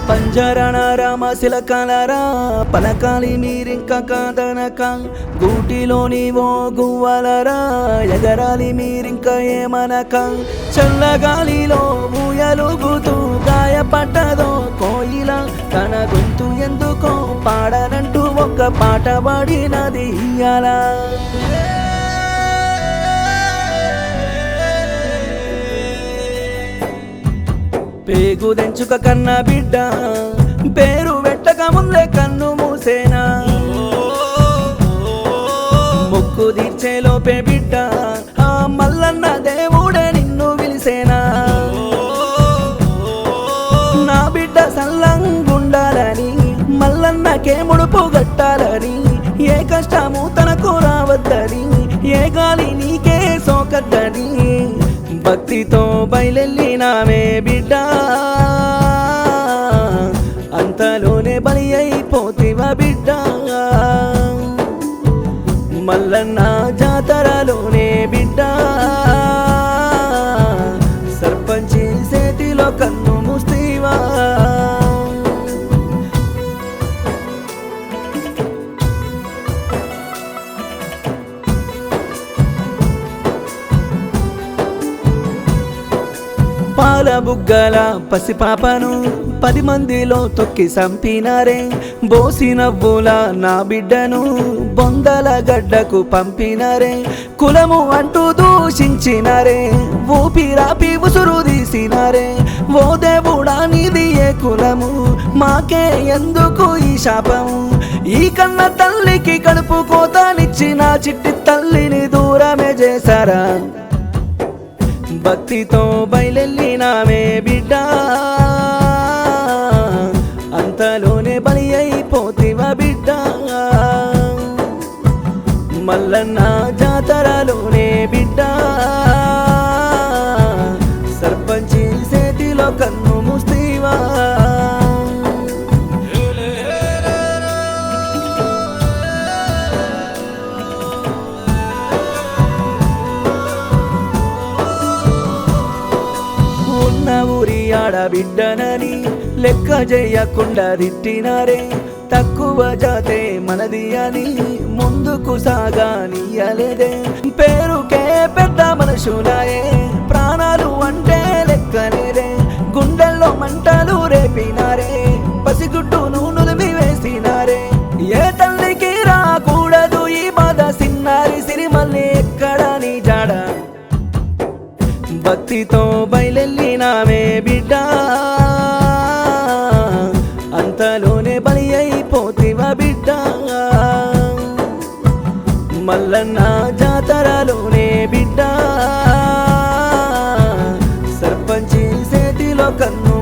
పంజరణ రామ శిలకలరా పలకాలి మీరింక కాదనక గూటిలోని ఓ గువ్వలరా ఎగరాలి మీరింక ఏమనక చల్లగాలిలో ఊయలుగుతూ గాయపడ్డదో కోయిల తన గొంతు ఎందుకో పాడనంటూ ఒక్క పాట పాడినది ఇయ్యాల పేగు దెంచుక కన్న బిడ్డ పేరు పెట్టక ముందే కన్ను మూసేనా మొక్కు తీర్చే లోపే బిడ్డ ఆ మల్లన్న దేవుడే నిన్ను పిలిసేనా నా బిడ్డ సల్లంగుండాలని మల్లన్నకే ముడుపు గట్టాలని ఏ కష్టము తనకు రావద్దని ఏ గాలి నీకే సోకద్దని భక్తితో బయలెళ్ళినామే బిడ్డ అంతలోనే బలి అయిపోతివా బిడ్డ మల్లన్న జాతరలోనే బిడ్డ సర్పంచి చేతిలో కన్ను మూస్తీవా పాల బుగ్గల పసిపాపను 10 మందిలో తొక్కి సంపినారే బోసి నవ్వుల నా బిడ్డను బొందల గడ్డకు పంపినారే కులము అంటూ దూషించినారే ఊపిరాపి ఉసురు తీసినారే ఓ దేవుడా నీది ఏ కులము మాకే ఎందుకు ఈ శాపము ఈ కన్న తల్లికి కడుపు కోతనిచ్చిన చిట్టి తల్లిని దూరమే చేశారా భక్తితో బయలెళ్ళినామే బిడ్డ అంతలోనే బలి అయిపోతివా బిడ్డ మల్లన్న జాతరలోనే బిడ్డ సర్పంచి చేతిలో కన్ను మూస్తీవా ఊరి ఆడబిడ్డనని లెక్క చేయకుండా తిట్టినారే తక్కువ జాతే మనది అని ముందుకు సాగానియలేదే పేరుకే పెద్ద మనుషులాయే ప్రాణాలు అంటే లెక్కలేదే గుండెల్లో మంటలు రేపినారే పసిగుడ్డు నూనెలు వేసినారే ఏ తల్లికి రాకూడదు ఈ బాధ సిన్నారి సిరిమల్లి ఎక్కడ నీ జాడ భక్తితో బయలెళ్ళినామే బిడ్డ అంతలోనే బలి అయిపోతివా బిడ్డ మల్లన్న జాతరలోనే బిడ్డ సర్పంచి చేతిలో కన్ను